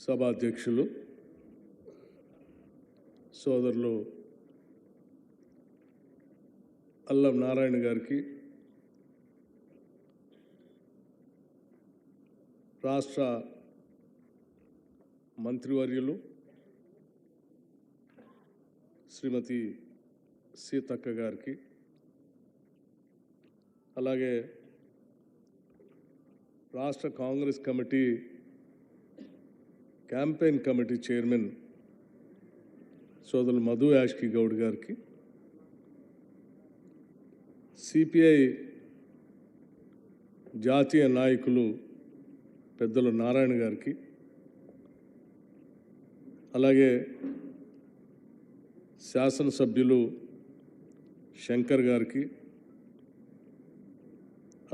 సభాధ్యక్షులు సోదరులు అల్లం నారాయణ గారికి, రాష్ట్ర మంత్రివర్యులు శ్రీమతి సీతక్క గారికి, అలాగే రాష్ట్ర Congress committee campaign committee chairman సోదరులు మధు యాష్కి గౌడ్ గారికి, సిపిఐ జాతీయ నాయకులు పెద్దలు నారాయణ గారికి, అలాగే శాసనసభ్యులు శంకర్ గారికి,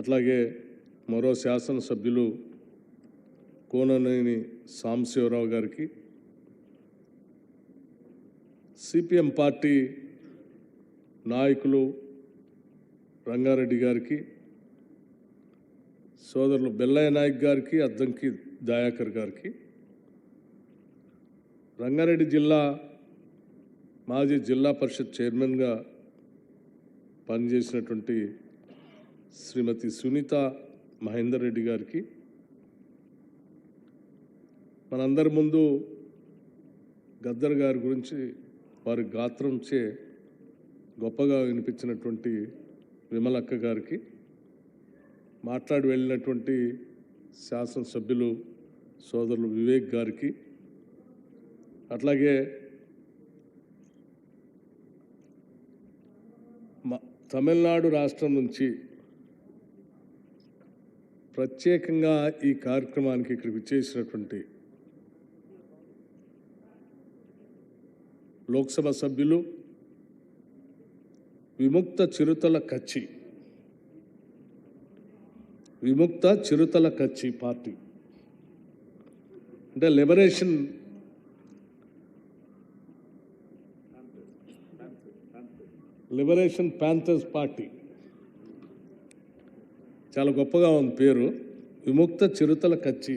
అట్లాగే మరో శాసనసభ్యులు కోననేని సాంబశివరావు గారికి, సిపిఎం పార్టీ నాయకులు రంగారెడ్డి గారికి, సోదరులు బెల్లయ్య నాయక్ గారికి, అద్దంకి దయాకర్ గారికి, రంగారెడ్డి జిల్లా మాజీ జిల్లా పరిషత్ చైర్మన్గా పనిచేసినటువంటి శ్రీమతి సునీత మహేందర్ రెడ్డి గారికి, మనందరి ముందు గద్దర్ గారి గురించి వారి గాత్రంచే గొప్పగా వినిపించినటువంటి విమలక్క గారికి, మాట్లాడి వెళ్ళినటువంటి శాసనసభ్యులు సోదరులు వివేక్ గారికి, అట్లాగే తమిళనాడు రాష్ట్రం నుంచి ప్రత్యేకంగా ఈ కార్యక్రమానికి ఇక్కడికి వచ్చేసినటువంటి లోక్సభ సభ్యులు విముక్త చిరుతల కచ్చి పార్టీ అంటే లిబరేషన్ ప్యాంథర్స్ పార్టీ, చాలా గొప్పగా ఉంది పేరు. విముక్త చిరుతల కచ్చి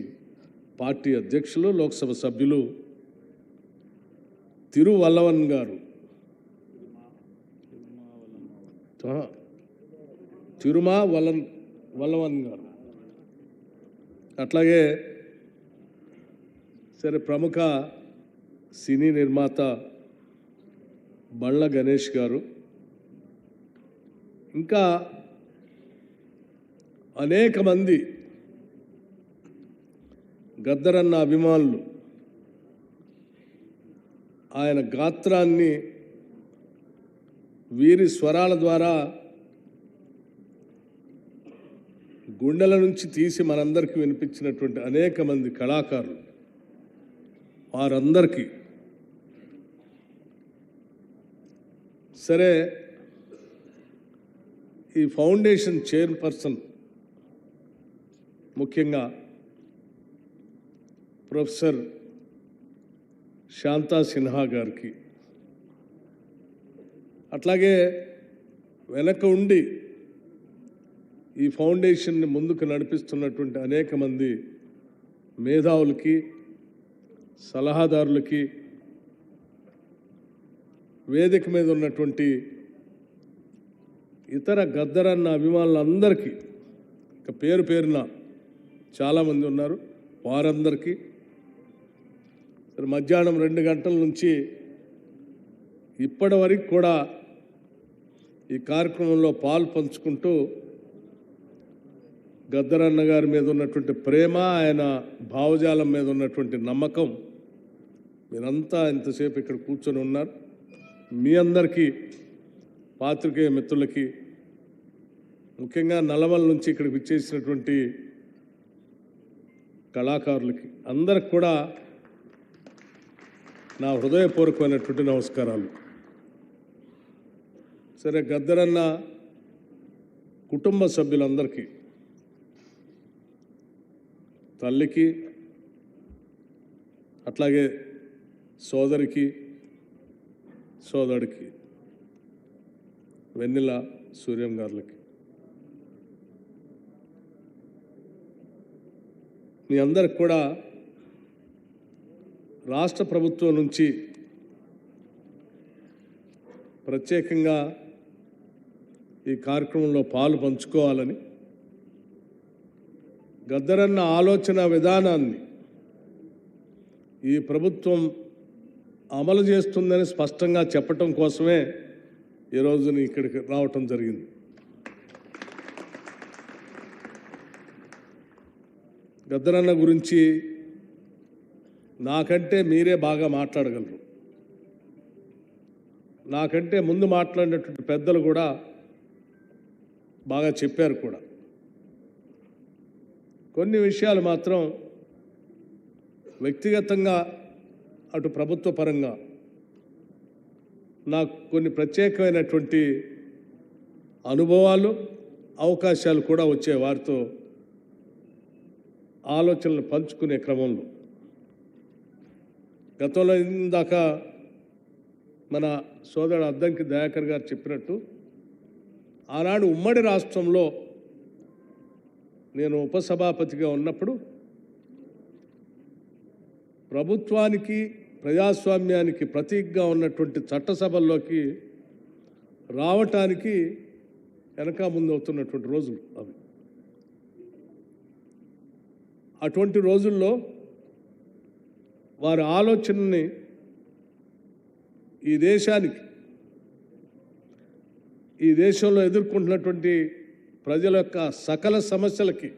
పార్టీ అధ్యక్షులు లోక్సభ సభ్యులు తిరువల్లవన్ గారు, వల్లవన్ గారు, అట్లాగే సరే ప్రముఖ సినీ నిర్మాత బండ్ల గణేష్ గారు, ఇంకా అనేక మంది గద్దరన్న అభిమానులు ఆయన గాత్రాన్ని వీరి స్వరాల ద్వారా గుండెల నుంచి తీసి మనందరికీ వినిపించినటువంటి అనేక మంది కళాకారులు, వారందరికీ సరే ఈ ఫౌండేషన్ చైర్పర్సన్ ముఖ్యంగా ప్రొఫెసర్ శాంతా సిన్హా గారికి, అట్లాగే వెనక ఉండి ఈ ఫౌండేషన్ని ముందుకు నడిపిస్తున్నటువంటి అనేక మంది మేధావులకి, సలహాదారులకి, వేదిక మీద ఉన్నటువంటి ఇతర గద్దరన్న అభిమానులందరికీ, ఇక పేరు పేరున చాలామంది ఉన్నారు, వారందరికీ మధ్యాహ్నం 2 గంటల నుంచి ఇప్పటి వరకు కూడా ఈ కార్యక్రమంలో పాలు పంచుకుంటూ గద్దరన్న గారి మీద ఉన్నటువంటి ప్రేమ, ఆయన భావజాలం మీద ఉన్నటువంటి నమ్మకం, మీరంతా ఇంతసేపు ఇక్కడ కూర్చొని ఉన్నారు. మీ అందరికీ, పాత్రికేయ మిత్రులకి, ముఖ్యంగా నల్లమల నుంచి ఇక్కడికి విచ్చేసినటువంటి కళాకారులకి అందరికి కూడా నా హృదయపూర్వకమైనటువంటి నమస్కారాలు. సరే గద్దరన్న కుటుంబ సభ్యులందరికీ, తల్లికి, అట్లాగే సోదరికి, సోదరుడికి, వెన్నెల సూర్యం గారులకి, మీ అందరికి కూడా రాష్ట్ర ప్రభుత్వం నుంచి ప్రత్యేకంగా ఈ కార్యక్రమంలో పాలు పంచుకోవాలని, గద్దరన్న ఆలోచన విధానాన్ని ఈ ప్రభుత్వం అమలు చేస్తుందని స్పష్టంగా చెప్పటం కోసమే ఈరోజు ఇక్కడికి రావటం జరిగింది. గద్దరన్న గురించి నాకంటే మీరే బాగా మాట్లాడగలరు. నాకంటే ముందు మాట్లాడినటువంటి పెద్దలు కూడా బాగా చెప్పారు కూడా. కొన్ని విషయాలు మాత్రం వ్యక్తిగతంగా అటు ప్రభుత్వ పరంగా నాకు కొన్ని ప్రత్యేకమైనటువంటి అనుభవాలు, అవకాశాలు కూడా వచ్చే వారితో ఆలోచనలు పంచుకునే క్రమంలో గతంలో ఇందాక మన సోదరుడు అద్దంకి దయాకర్ గారు చెప్పినట్టు ఆనాడు ఉమ్మడి రాష్ట్రంలో నేను ఉపసభాపతిగా ఉన్నప్పుడు ప్రభుత్వానికి, ప్రజాస్వామ్యానికి ప్రతీకగా ఉన్నటువంటి చట్టసభల్లోకి రావటానికి వెనక ముందు అవుతున్నటువంటి రోజులు అవి. అటువంటి రోజుల్లో వారి ఆలోచనని ఈ దేశానికి, ఈ దేశంలో ఎదుర్కొంటున్నటువంటి ప్రజల యొక్క సకల సమస్యలకి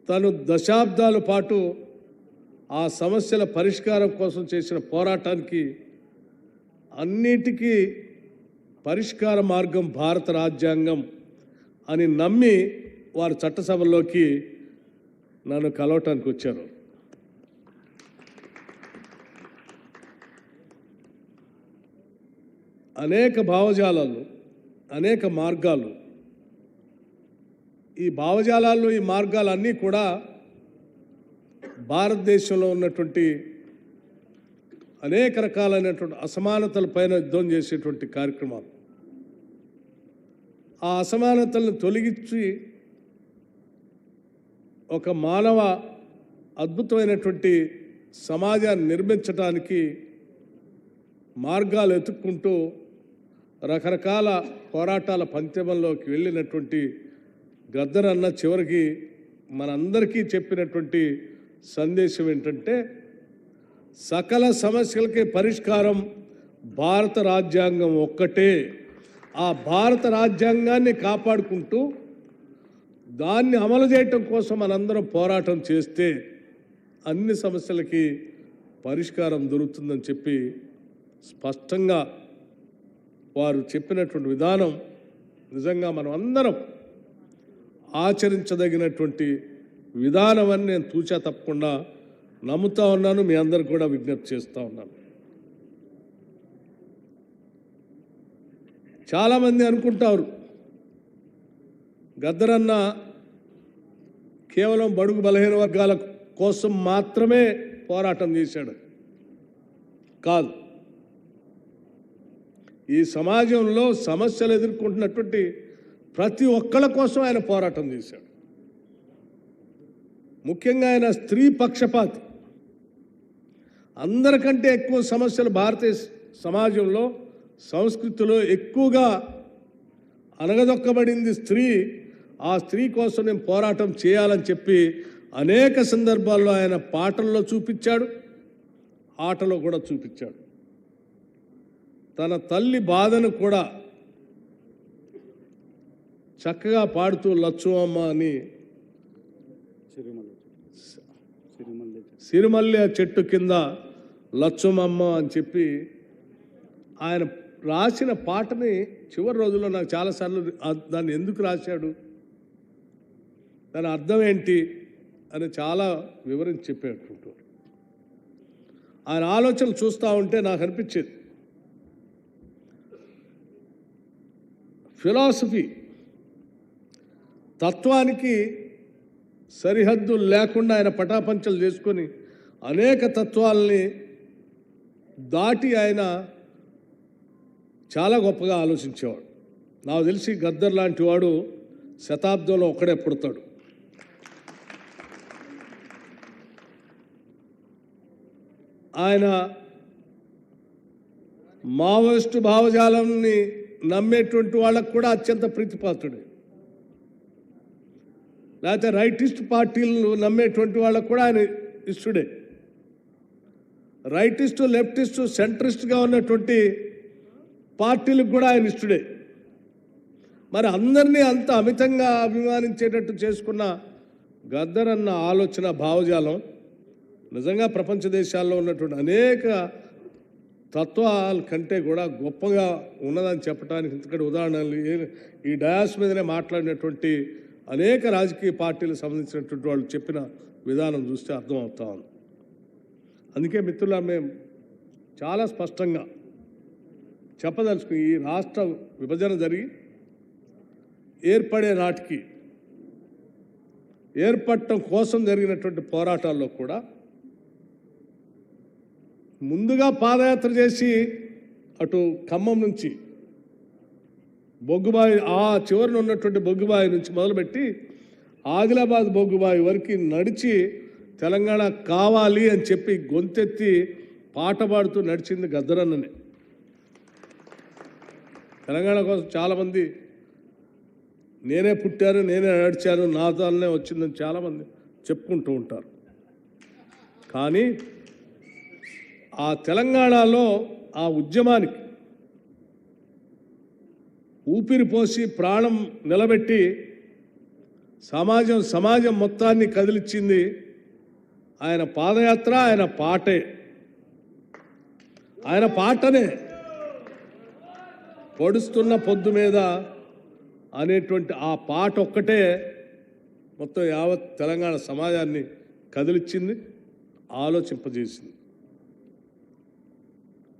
తను దశాబ్దాల పాటు ఆ సమస్యల పరిష్కారం కోసం చేసిన పోరాటానికి అన్నిటికీ పరిష్కార మార్గం భారత రాజ్యాంగం అని నమ్మి వారు చట్టసభల్లోకి నన్ను కలవటానికి వచ్చారు. అనేక భావజాలాలు, అనేక మార్గాలు, ఈ భావజాలాలు, ఈ మార్గాలన్నీ కూడా భారతదేశంలో ఉన్నటువంటి అనేక రకాలైనటువంటి అసమానతల పైన యుద్ధం చేసేటువంటి కార్యక్రమాలు. ఆ అసమానతలను తొలగించి ఒక మానవ అద్భుతమైనటువంటి సమాజాన్ని నిర్మించడానికి మార్గాలు ఎత్తుక్కుంటూ రకరకాల పోరాటాల పంచమంలోకి వెళ్ళినటువంటి గద్దరన్న చివరికి మనందరికీ చెప్పినటువంటి సందేశం ఏంటంటే, సకల సమస్యలకి పరిష్కారం భారత రాజ్యాంగం ఒక్కటే. ఆ భారత రాజ్యాంగాన్ని కాపాడుకుంటూ దాన్ని అమలు చేయటం కోసం మనందరం పోరాటం చేస్తే అన్ని సమస్యలకి పరిష్కారం దొరుకుతుందని చెప్పి స్పష్టంగా వారు చెప్పినటువంటి విధానం నిజంగా మనం అందరం ఆచరించదగినటువంటి విధానం అని నేను తూచా తప్పకుండా నమ్ముతా ఉన్నాను. మీ అందరికి కూడా విజ్ఞప్తి చేస్తూ ఉన్నాను. చాలామంది అనుకుంటారు గద్దరన్న కేవలం బడుగు బలహీన వర్గాల కోసం మాత్రమే పోరాటం చేశాడు. కాదు, ఈ సమాజంలో సమస్యలు ఎదుర్కొంటున్నటువంటి ప్రతి ఒక్కళ్ళ కోసం ఆయన పోరాటం చేశాడు. ముఖ్యంగా ఆయన స్త్రీ పక్షపాతి. అందరికంటే ఎక్కువ సమస్యలు భారతీయ సమాజంలో, సంస్కృతిలో ఎక్కువగా అనగదొక్కబడింది స్త్రీ. ఆ స్త్రీ కోసం నేను పోరాటం చేయాలని చెప్పి అనేక సందర్భాల్లో ఆయన పాటల్లో చూపించాడు, ఆటలో కూడా చూపించాడు. తన తల్లి బాధను కూడా చక్కగా పాడుతూ లచ్చువమ్మ అని సిరిమల్లె చెట్టు కింద లచ్చుమమ్మ అని చెప్పి ఆయన రాసిన పాటని చివరి రోజుల్లో నాకు చాలాసార్లు దాన్ని ఎందుకు రాశాడు, దాని అర్థం ఏంటి అని చాలా వివరించి చెప్పేటప్పుడు ఆయన ఆలోచనలు చూస్తూ ఉంటే నాకు అనిపించేది, ఫిలాసఫీ తత్వానికి సరిహద్దులు లేకుండా ఆయన పటాపంచలు చేసుకొని అనేక తత్వాలని దాటి ఆయన చాలా గొప్పగా ఆలోచించేవాడు. నాకు తెలిసి గద్దర్ లాంటి వాడు శతాబ్దంలో ఒక్కడే పుడతాడు. ఆయన మావోయిస్టు భావజాలాన్ని నమ్మేటువంటి వాళ్ళకు కూడా అత్యంత ప్రీతిపాత్రుడు. లేకపోతే రైటిస్ట్ పార్టీలను నమ్మేటువంటి వాళ్ళకు కూడా ఆయన ఇష్టడే. రైటిస్టు, లెఫ్టిస్టు, సెంట్రిస్ట్గా ఉన్నటువంటి పార్టీలకు కూడా ఆయన ఇష్టడే. మరి అందరినీ అంత అమితంగా అభిమానించేటట్టు చేసుకున్న గద్దరన్న ఆలోచన, భావజాలం నిజంగా ప్రపంచ దేశాల్లో ఉన్నటువంటి అనేక తత్వాల కంటే కూడా గొప్పగా ఉన్నదని చెప్పడానికి ఇంతకటి ఉదాహరణలు ఈ డయాస్ మీదనే మాట్లాడినటువంటి అనేక రాజకీయ పార్టీలకు సంబంధించినటువంటి వాళ్ళు చెప్పిన విధానం చూస్తే అర్థమవుతా ఉంది. అందుకే మిత్రుల మేము చాలా స్పష్టంగా చెప్పదలుచుకుని, ఈ రాష్ట్ర విభజన జరిగి ఏర్పడే నాటికి ఏర్పడటం కోసం జరిగినటువంటి పోరాటాల్లో కూడా ముందుగా పాదయాత్ర చేసి అటు ఖమ్మం నుంచి బొగ్గుబాయి, ఆ చివరిన ఉన్నటువంటి బొగ్గుబాయి నుంచి మొదలుపెట్టి ఆదిలాబాద్ బొగ్గుబాయి వరకు నడిచి తెలంగాణ కావాలి అని చెప్పి గొంతెత్తి పాట పాడుతూ నడిచింది గద్దరన్ననే. తెలంగాణ కోసం చాలామంది నేనే పుట్టాను, నేనే నడిచాను, నా దాన్నే వచ్చిందని చాలామంది చెప్పుకుంటూ ఉంటారు. కానీ ఆ తెలంగాణలో ఆ ఉద్యమానికి ఊపిరి పోసి ప్రాణం నిలబెట్టి సమాజం మొత్తాన్ని కదిలిచ్చింది ఆయన పాదయాత్ర, ఆయన పాటే. ఆయన పాటనే పొడుస్తున్న పొద్దు మీద అనేటువంటి ఆ పాట ఒక్కటే మొత్తం యావత్ తెలంగాణ సమాజాన్ని కదిలిచ్చింది, ఆలోచింపజేసింది.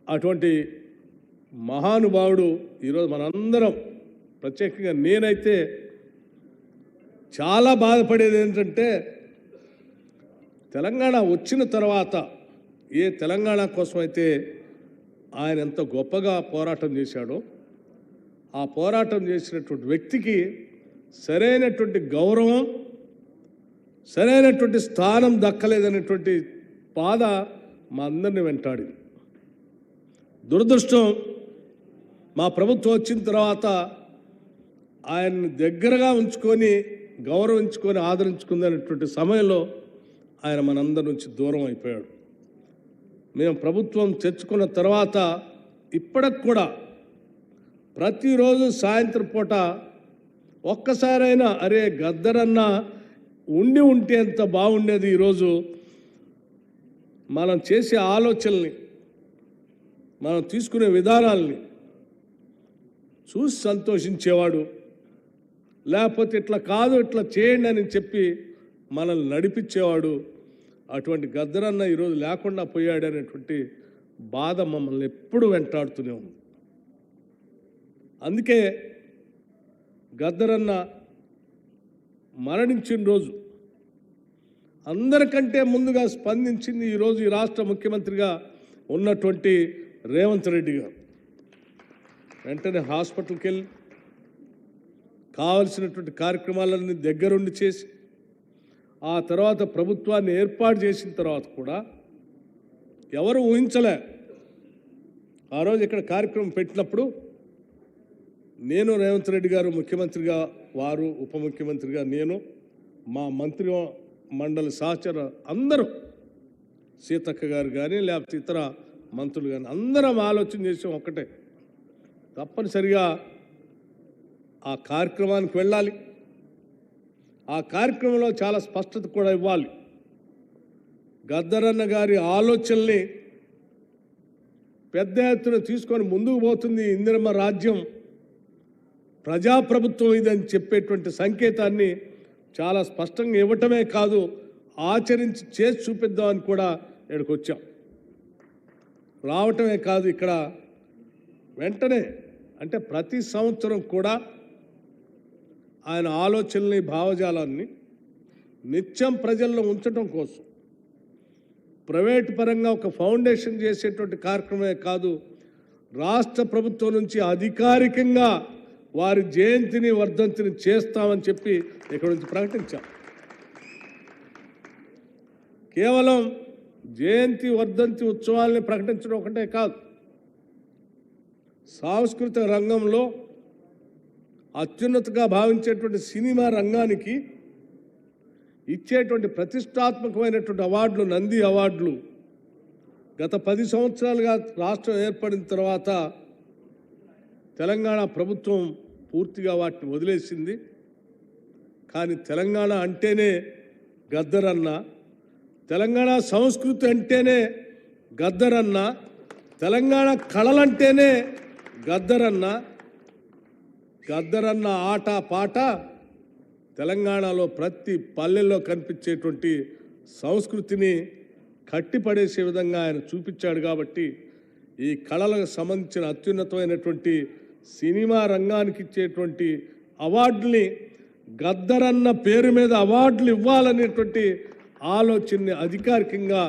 అటువంటి మహానుభావుడు ఈరోజు మనందరం, ప్రత్యేకంగా నేనైతే చాలా బాధపడేది ఏంటంటే, తెలంగాణ వచ్చిన తర్వాత ఏ తెలంగాణ కోసం అయితే ఆయన ఎంత గొప్పగా పోరాటం చేశాడో, ఆ పోరాటం చేసినటువంటి వ్యక్తికి సరైనటువంటి గౌరవం, సరైనటువంటి స్థానం దక్కలేదనేటువంటి బాధ మా అందరిని వెంటాడింది. దురదృష్టం, మా ప్రభుత్వం వచ్చిన తర్వాత ఆయన్ని దగ్గరగా ఉంచుకొని, గౌరవించుకొని, ఆదరించుకుందనేటువంటి సమయంలో ఆయన మనందరి నుంచి దూరం అయిపోయాడు. మేము ప్రభుత్వం తెచ్చుకున్న తర్వాత ఇప్పటికి కూడా ప్రతిరోజు సాయంత్రం పూట ఒక్కసారైనా అరే గద్దరన్న ఉంటే ఎంత బాగుండేది, ఈరోజు మనం చేసే ఆలోచనల్ని, మనం తీసుకునే విధానాల్ని చూసి సంతోషించేవాడు. లేకపోతే ఇట్లా కాదు, ఇట్లా చేయండి అని చెప్పి మనల్ని నడిపించేవాడు. అటువంటి గద్దరన్న ఈరోజు లేకుండా పోయాడనేటువంటి బాధ మమ్మల్ని ఎప్పుడు వెంటాడుతూనే ఉంది. అందుకే గద్దరన్న మరణించిన రోజు అందరికంటే ముందుగా స్పందించింది ఈరోజు ఈ రాష్ట్ర ముఖ్యమంత్రిగా ఉన్నటువంటి రేవంత్ రెడ్డి గారు. వెంటనే హాస్పిటల్కి వెళ్ళి కావలసినటువంటి కార్యక్రమాలన్నీ దగ్గరుండి చేసి, ఆ తర్వాత ప్రభుత్వాన్ని ఏర్పాటు చేసిన తర్వాత కూడా ఎవరు ఊహించలే. ఆ రోజు ఇక్కడ కార్యక్రమం పెట్టినప్పుడు నేను, రేవంత్ రెడ్డి గారు ముఖ్యమంత్రిగా, వారు ఉప ముఖ్యమంత్రిగా, నేను, మా మంత్రి మండలి సహచర అందరూ, సీతక్క గారు కానీ లేకపోతే ఇతర మంత్రులు కానీ అందరం ఆలోచన చేసాం ఒక్కటే, తప్పనిసరిగా ఆ కార్యక్రమానికి వెళ్ళాలి. ఆ కార్యక్రమంలో చాలా స్పష్టత కూడా ఇవ్వాలి. గద్దరన్న గారి ఆలోచనల్ని పెద్ద ఎత్తున తీసుకొని ముందుకు పోతుంది ఇందిరమ్మ రాజ్యం, ప్రజాప్రభుత్వం ఇదని చెప్పేటువంటి సంకేతాన్ని చాలా స్పష్టంగా ఇవ్వటమే కాదు, ఆచరించి చేసి చూపిద్దామని కూడా ఇక్కడికి వచ్చాం. రావటమే కాదు, ఇక్కడ వెంటనే అంటే ప్రతి సంవత్సరం కూడా ఆయన ఆలోచనల్ని, భావజాలాన్ని నిత్యం ప్రజల్లో ఉంచడం కోసం ప్రైవేట్ పరంగా ఒక ఫౌండేషన్ చేసేటువంటి కార్యక్రమమే కాదు, రాష్ట్ర ప్రభుత్వం నుంచి అధికారికంగా వారి జయంతిని, వర్ధంతిని చేస్తామని చెప్పి ఇక్కడ నుంచి ప్రకటించాం. కేవలం జయంతి వర్ధంతి ఉత్సవాల్ని ప్రకటించడం ఒకటే కాదు, సాంస్కృతిక రంగంలో అత్యున్నతగా భావించేటువంటి సినిమా రంగానికి ఇచ్చేటువంటి ప్రతిష్టాత్మకమైనటువంటి అవార్డులు, నంది అవార్డులు గత 10 సంవత్సరాలుగా రాష్ట్రం ఏర్పడిన తర్వాత తెలంగాణ ప్రభుత్వం పూర్తిగా వాటిని వదిలేసింది. కానీ తెలంగాణ అంటేనే గద్దరన్న, తెలంగాణ సంస్కృతి అంటేనే గద్దరన్న, తెలంగాణ కళలంటేనే గద్దరన్న. గద్దరన్న ఆట పాట తెలంగాణలో ప్రతి పల్లెల్లో కనిపించేటువంటి సంస్కృతిని కట్టిపడేసే విధంగా ఆయన చూపించాడు. కాబట్టి ఈ కళలకు సంబంధించిన అత్యున్నతమైనటువంటి సినిమా రంగానికి ఇచ్చేటువంటి అవార్డుల్ని గద్దరన్న పేరు మీద అవార్డులు ఇవ్వాలనేటువంటి ఆలోచనని అధికారికంగా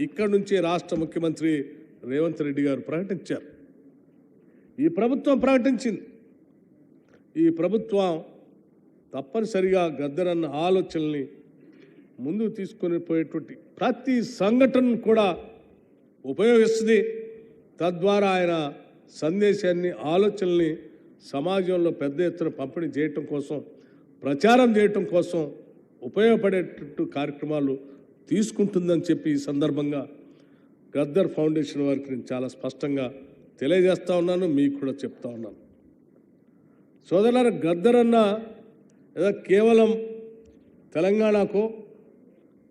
ఇక్కడి నుంచే రాష్ట్ర ముఖ్యమంత్రి రేవంత్ రెడ్డి గారు ప్రకటించారు. ఈ ప్రభుత్వం ప్రకటించింది. ఈ ప్రభుత్వం తప్పనిసరిగా గద్దరన్న ఆలోచనల్ని ముందుకు తీసుకొని పోయేటువంటి ప్రతి సంఘటనను కూడా ఉపయోగిస్తుంది. తద్వారా ఆయన సందేశాన్ని, ఆలోచనల్ని సమాజంలో పెద్ద ఎత్తున పంపిణీ చేయటం కోసం, ప్రచారం చేయటం కోసం ఉపయోగపడేటట్టు కార్యక్రమాలు తీసుకుంటుందని చెప్పి ఈ సందర్భంగా గద్దర్ ఫౌండేషన్ వారికి నేను చాలా స్పష్టంగా తెలియజేస్తా ఉన్నాను, మీకు కూడా చెప్తా ఉన్నాను. సోదరులారా, గద్దరన్న ఏదో కేవలం తెలంగాణకో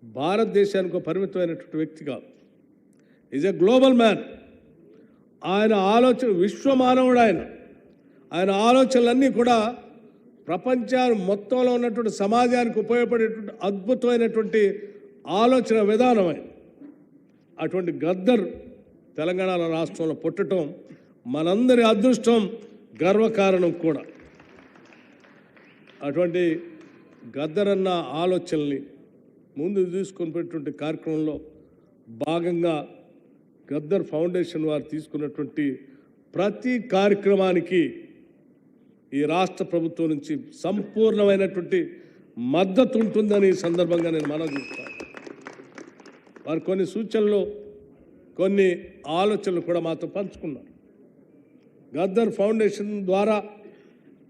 భారతదేశానికో పరిమితమైనటువంటి వ్యక్తి కాదు. Is a global man. ఆయన ఆలోచన విశ్వమానవుడు. ఆయన ఆలోచనలన్నీ కూడా ప్రపంచాన్ని మొత్తంలో ఉన్నటువంటి సమాజానికి ఉపయోగపడేటువంటి అద్భుతమైనటువంటి ఆలోచన విధానం. అటువంటి గద్దర్ తెలంగాణ రాష్ట్రంలో పుట్టడం మనందరి అదృష్టం, గర్వకారణం కూడా. అటువంటి గద్దరన్న ఆలోచనల్ని ముందు తీసుకున్నటువంటి కార్యక్రమంలో భాగంగా గద్దర్ ఫౌండేషన్ వారు తీసుకున్నటువంటి ప్రతి కార్యక్రమానికి ఈ రాష్ట్ర ప్రభుత్వం నుంచి సంపూర్ణమైనటువంటి మద్దతు ఉంటుందని ఈ సందర్భంగా నేను మనవి చేస్తాను. వారు కొన్ని సూచనలు, కొన్ని ఆలోచనలు కూడా మాతో పంచుకున్నారు. గద్దర్ ఫౌండేషన్ ద్వారా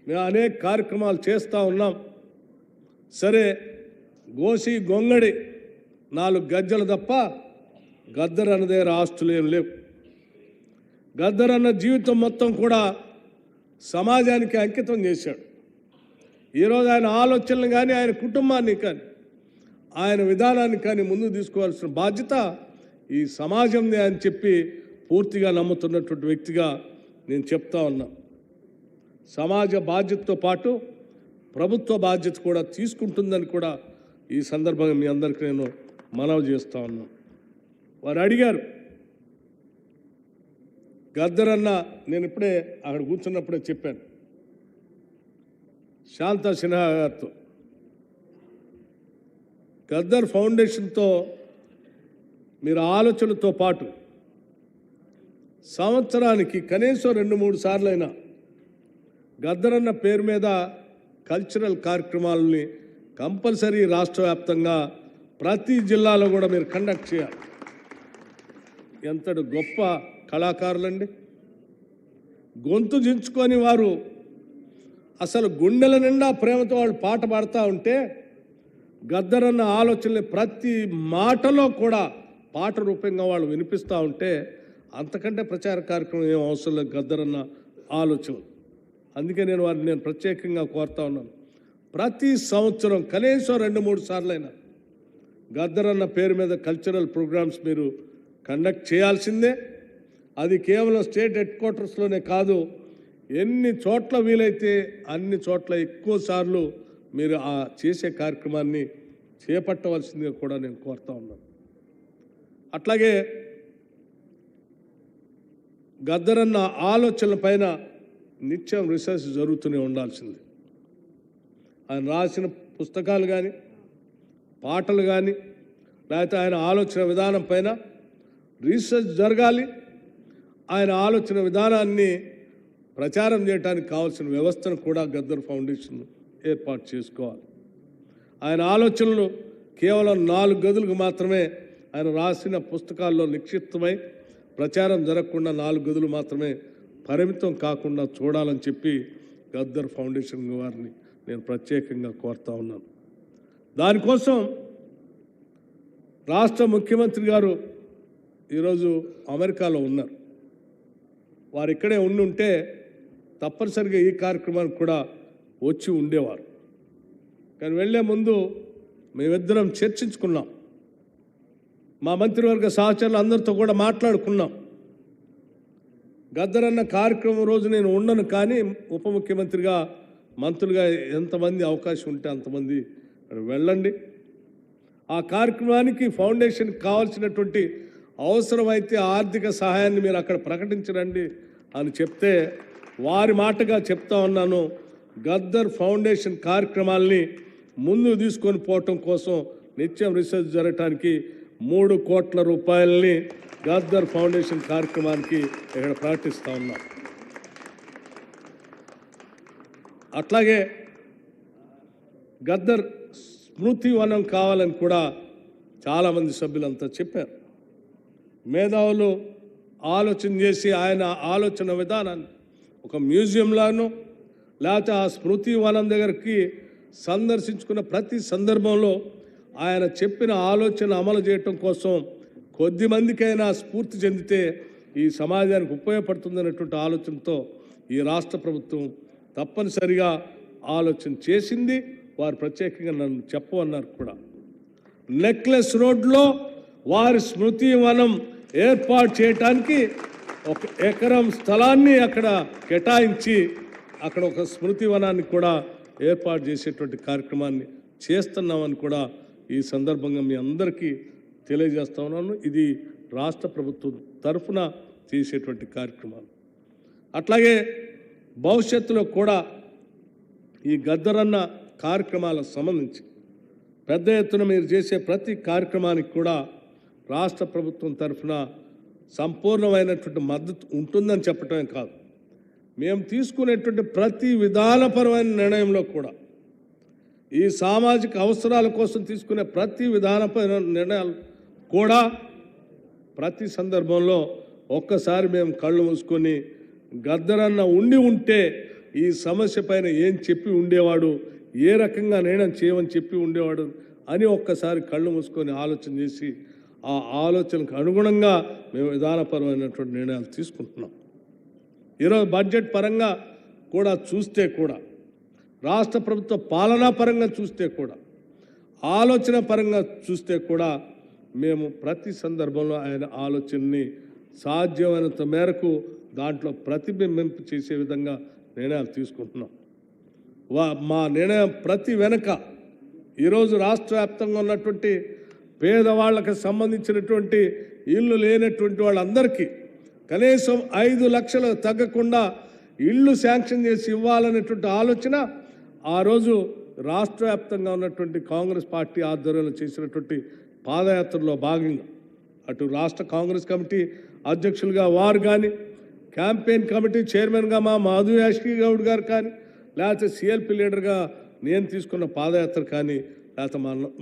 మేము అనేక కార్యక్రమాలు చేస్తూ ఉన్నాం. సరే, గోసి గొంగడి 4 గజ్జలు తప్ప గద్దర్ అన్న దగ్గర ఆస్తులు ఏం లేవు. గద్దర్ అన్న జీవితం మొత్తం కూడా సమాజానికి అంకితం చేశాడు. ఈరోజు ఆయన ఆలోచనలు కానీ, ఆయన కుటుంబాన్ని కానీ, ఆయన విధానాన్ని కానీ ముందుకు తీసుకోవాల్సిన బాధ్యత ఈ సమాజందే అని చెప్పి పూర్తిగా నమ్ముతున్నటువంటి వ్యక్తిగా నేను చెప్తా ఉన్నా. సమాజ బాధ్యతతో పాటు ప్రభుత్వ బాధ్యత కూడా తీసుకుంటుందని కూడా ఈ సందర్భంగా మీ అందరికీ నేను మనవి చేస్తూ ఉన్నాను. వారు అడిగారు, గద్దరన్న, నేను ఇప్పుడే అక్కడ కూర్చున్నప్పుడే చెప్పాను శాంతా సిన్హా గారితో, గద్దర్ ఫౌండేషన్తో మీరు ఆలోచనతో పాటు సంవత్సరానికి కనీసం 2-3 సార్లైనా గద్దరన్న పేరు మీద కల్చరల్ కార్యక్రమాలని కంపల్సరీ రాష్ట్ర వ్యాప్తంగా ప్రతి జిల్లాలో కూడా మీరు కండక్ట్ చేయాలి. ఎంతటి గొప్ప కళాకారులండి. గొంతు దించుకొని వారు అసలు గుండెల నిండా ప్రేమతో వాళ్ళు పాట పాడుతూ ఉంటే గద్దరన్న ఆలోచనలు ప్రతి మాటలో కూడా పాట రూపంగా వాళ్ళు వినిపిస్తూ ఉంటే అంతకంటే ప్రచార కార్యక్రమం ఏం అవసరం లేదు గద్దరన్న ఆలోచన. అందుకే నేను వారిని ప్రత్యేకంగా కోరుతా ఉన్నాను, ప్రతి సంవత్సరం కనీసం 2-3 సార్లైనా గద్దరన్న పేరు మీద కల్చరల్ ప్రోగ్రామ్స్ మీరు కండక్ట్ చేయాల్సిందే. అది కేవలం స్టేట్ హెడ్ క్వార్టర్స్లోనే కాదు, ఎన్ని చోట్ల వీలైతే అన్ని చోట్ల ఎక్కువ సార్లు మీరు ఆ చేసే కార్యక్రమాన్ని చేపట్టవలసిందిగా కూడా నేను కోరుతా ఉన్నాను. అట్లాగే గద్దరన్న ఆలోచనల పైన నిత్యం రీసెర్చ్ జరుగుతూనే ఉండాల్సింది. ఆయన రాసిన పుస్తకాలు కానీ, పాటలు కానీ, లేకపోతే ఆయన ఆలోచన విధానం పైన రీసెర్చ్ జరగాలి. ఆయన ఆలోచన విధానాన్ని ప్రచారం చేయడానికి కావాల్సిన వ్యవస్థను కూడా గద్దర్ ఫౌండేషన్ ఏర్పాటు చేసుకోవాలి. ఆయన ఆలోచనలు కేవలం 4 గదులకు మాత్రమే ఆయన రాసిన పుస్తకాల్లో నిక్షిప్తమై ప్రచారం జరగకుండా 4 గదులు మాత్రమే పరిమితం కాకుండా చూడాలని చెప్పి గద్దర్ ఫౌండేషన్ వారిని నేను ప్రత్యేకంగా కోరుతా ఉన్నాను. దానికోసం రాష్ట్ర ముఖ్యమంత్రి గారు ఈరోజు అమెరికాలో ఉన్నారు. వారు ఇక్కడే ఉంటే తప్పనిసరిగా ఈ కార్యక్రమానికి కూడా వచ్చి ఉండేవారు. కానీ వెళ్లే ముందు మేమిద్దరం చర్చించుకున్నాం. మా మంత్రివర్గ సహచరులు అందరితో కూడా మాట్లాడుకున్నాం. గద్దరన్న కార్యక్రమం రోజు నేను ఉండను, కానీ ఉప ముఖ్యమంత్రిగా మంత్రులుగా ఎంతమంది అవకాశం ఉంటే అంతమంది వెళ్ళండి. ఆ కార్యక్రమానికి ఫౌండేషన్కి కావాల్సినటువంటి అవసరమైతే ఆర్థిక సహాయాన్ని మీరు అక్కడ ప్రకటించరండి అని చెప్తే వారి మాటగా చెప్తా ఉన్నాను. గద్దర్ ఫౌండేషన్ కార్యక్రమాల్ని ముందుకు తీసుకొని పోవటం కోసం నిత్యం రీసెర్చ్ జరగటానికి 3 కోట్ల రూపాయలని గద్దర్ ఫౌండేషన్ కార్యక్రమానికి ఇక్కడ ప్రకటిస్తూ ఉన్నాం. అట్లాగే గద్దర్ స్మృతి వనం కావాలని కూడా చాలామంది సభ్యులంతా చెప్పారు. మేధావులు ఆలోచన చేసి ఆయన ఆలోచన విధానాన్ని ఒక మ్యూజియంలాను లేకపోతే ఆ స్మృతి వనం దగ్గరికి సందర్శించుకున్న ప్రతి సందర్భంలో ఆయన చెప్పిన ఆలోచన అమలు చేయటం కోసం కొద్ది మందికైనా స్ఫూర్తి చెందితే ఈ సమాజానికి ఉపయోగపడుతుందనేటువంటి ఆలోచనతో ఈ రాష్ట్ర ప్రభుత్వం తప్పనిసరిగా ఆలోచన చేసింది. వారు ప్రత్యేకంగా నన్ను చెప్పమన్నారు కూడా. నెక్లెస్ రోడ్లో వారి స్మృతి వనం ఏర్పాటు చేయటానికి 1 ఎకరం స్థలాన్ని అక్కడ కేటాయించి అక్కడ ఒక స్మృతి వనాన్ని కూడా ఏర్పాటు చేసేటువంటి కార్యక్రమాన్ని చేస్తున్నామని కూడా ఈ సందర్భంగా మీ అందరికీ తెలియజేస్తా ఉన్నాను. ఇది రాష్ట్ర ప్రభుత్వం తరఫున చేసేటువంటి కార్యక్రమాలు. అట్లాగే భవిష్యత్తులో కూడా ఈ గద్దరన్న కార్యక్రమాలకు సంబంధించి పెద్ద ఎత్తున మీరు చేసే ప్రతి కార్యక్రమానికి కూడా రాష్ట్ర ప్రభుత్వం తరఫున సంపూర్ణమైనటువంటి మద్దతు ఉంటుందని చెప్పటమే కాదు, మేము తీసుకునేటువంటి ప్రతి విధానపరమైన నిర్ణయంలో కూడా ఈ సామాజిక అవసరాల కోసం తీసుకునే ప్రతి విధానపరమైన నిర్ణయాలు కూడా ప్రతి సందర్భంలో ఒక్కసారి మేము కళ్ళు మూసుకొని గద్దరన్న ఉంటే ఈ సమస్య పైన ఏం చెప్పి ఉండేవాడు, ఏ రకంగా నిర్ణయం చేయమని చెప్పి ఉండేవాడు అని ఒక్కసారి కళ్ళు మూసుకొని ఆలోచన చేసి ఆ ఆలోచనకు అనుగుణంగా మేము విధానపరమైనటువంటి నిర్ణయాలు తీసుకుంటున్నాం. ఈరోజు బడ్జెట్ పరంగా కూడా చూస్తే కూడా, రాష్ట్ర ప్రభుత్వ పాలనా పరంగా చూస్తే కూడా, ఆలోచన పరంగా చూస్తే కూడా మేము ప్రతి సందర్భంలో ఆయన ఆలోచనని సాధ్యమైనంత మేరకు దాంట్లో ప్రతిబింబింపు చేసే విధంగా నిర్ణయాలు తీసుకుంటున్నాం. మా నిర్ణయం ప్రతి వెనుక ఈరోజు రాష్ట్ర వ్యాప్తంగా ఉన్నటువంటి పేదవాళ్ళకి సంబంధించినటువంటి ఇల్లు లేనటువంటి వాళ్ళందరికీ కనీసం 5 లక్షలు తగ్గకుండా ఇళ్ళు శాంక్షన్ చేసి ఇవ్వాలనేటువంటి ఆలోచన ఆ రోజు రాష్ట్ర వ్యాప్తంగా ఉన్నటువంటి కాంగ్రెస్ పార్టీ ఆధ్వర్యంలో చేసినటువంటి పాదయాత్రలో భాగంగా అటు రాష్ట్ర కాంగ్రెస్ కమిటీ అధ్యక్షులుగా వారు కానీ, క్యాంపెయిన్ కమిటీ చైర్మన్గా మా మాధు యాష్కి గౌడ్ గారు కానీ, లేకపోతే సిఎల్పి లీడర్గా నేను తీసుకున్న పాదయాత్ర కానీ, లేకపోతే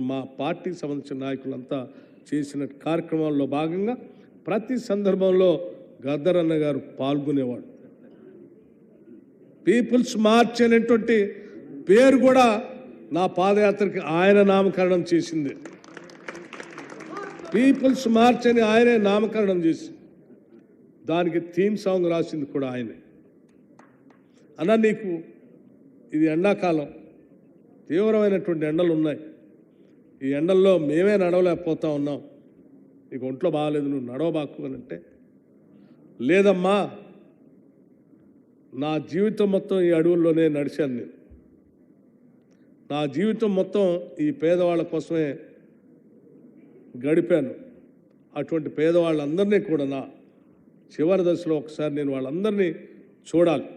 మా పార్టీకి సంబంధించిన నాయకులంతా చేసిన కార్యక్రమాల్లో భాగంగా ప్రతి సందర్భంలో గద్దరన్న గారు పాల్గొనేవాడు. పీపుల్స్ మార్చ్ అనేటువంటి పేరు కూడా నా పాదయాత్రకి ఆయన నామకరణం చేసింది. పీపుల్స్ మార్చ్ అని ఆయనే నామకరణం చేసి దానికి థీమ్ సాంగ్ రాసింది కూడా ఆయనే. అన్న, నీకు ఇది ఎండాకాలం, తీవ్రమైనటువంటి ఎండలు ఉన్నాయి, ఈ ఎండల్లో మేమే నడవలేకపోతా ఉన్నాం, నీకు ఒంట్లో బాగాలేదు, నువ్వు నడవబాకు అని అంటే, లేదమ్మా నా జీవితం మొత్తం ఈ అడవుల్లోనే నడిచాను, నేను నా జీవితం మొత్తం ఈ పేదవాళ్ళ కోసమే గడిపాను, అటువంటి పేదవాళ్ళందరినీ కూడా నా చివరి దశలో ఒకసారి నేను వాళ్ళందరినీ చూడాలి,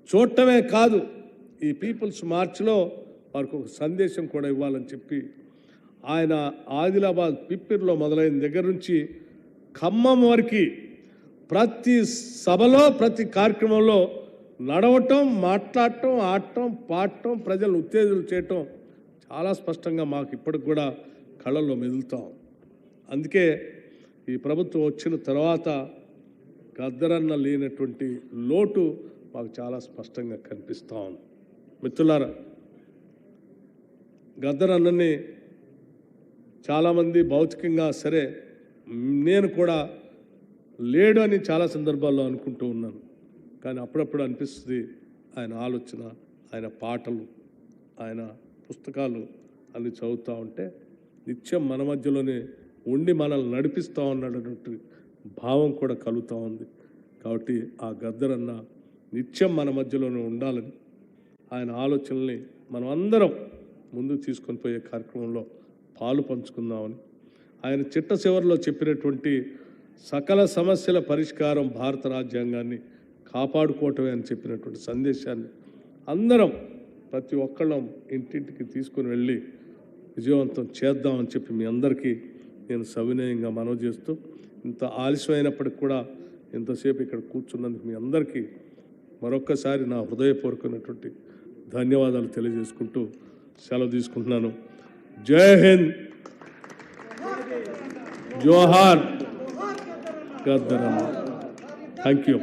చూడటమే కాదు ఈ పీపుల్స్ మార్చ్లో వారికి ఒక సందేశం కూడా ఇవ్వాలని చెప్పి ఆయన ఆదిలాబాద్ పిప్పిరిలో మొదలైన దగ్గర నుంచి ఖమ్మం వరకు ప్రతి సభలో ప్రతి కార్యక్రమంలో నడవటం, మాట్లాడటం, ఆడటం, పాడటం, ప్రజలను ఉత్తేజాలు చేయటం చాలా స్పష్టంగా మాకు ఇప్పటికి కూడా కళ్ళల్లో మెదులుతాం. అందుకే ఈ ప్రభుత్వం వచ్చిన తర్వాత గద్దరన్న లేనటువంటి లోటు మాకు చాలా స్పష్టంగా కనిపిస్తూ ఉంది. మిత్రులారా, గద్దరన్నని చాలామంది భౌతికంగా సరే, నేను కూడా లేడు అని చాలా సందర్భాల్లో అనుకుంటూ ఉన్నాను. కానీ అప్పుడప్పుడు అనిపిస్తుంది ఆయన ఆలోచన, ఆయన పాటలు, ఆయన పుస్తకాలు అన్ని చదువుతూ ఉంటే నిత్యం మన మధ్యలోనే ఉండి మనల్ని నడిపిస్తూ ఉన్నాడన్నట్టు భావం కూడా కలుగుతూ ఉంది. కాబట్టి ఆ గద్దరన్న నిత్యం మన మధ్యలోనే ఉండాలని, ఆయన ఆలోచనల్ని మనం అందరం ముందుకు తీసుకొని పోయే కార్యక్రమంలో పాలు పంచుకుందామని, ఆయన చిట్ట చివరిలో చెప్పినటువంటి సకల సమస్యల పరిష్కారం భారత రాజ్యాంగాన్ని కాపాడుకోవటమే అని చెప్పినటువంటి సందేశాన్ని అందరం ప్రతి ఒక్కళ్ళం ఇంటింటికి తీసుకుని వెళ్ళి విజయవంతం చేద్దామని చెప్పి మీ అందరికీ నేను సవినయంగా మనవి చేస్తూ, ఇంత ఆలస్యమైనప్పటికి కూడా ఇంతసేపు ఇక్కడ కూర్చున్నందుకు మీ అందరికీ మరొక్కసారి నా హృదయపూర్వకమైనటువంటి ధన్యవాదాలు తెలియజేసుకుంటూ సెలవు తీసుకుంటున్నాను. జై హింద్, జోహార్ గద్దరన్న. Thank you.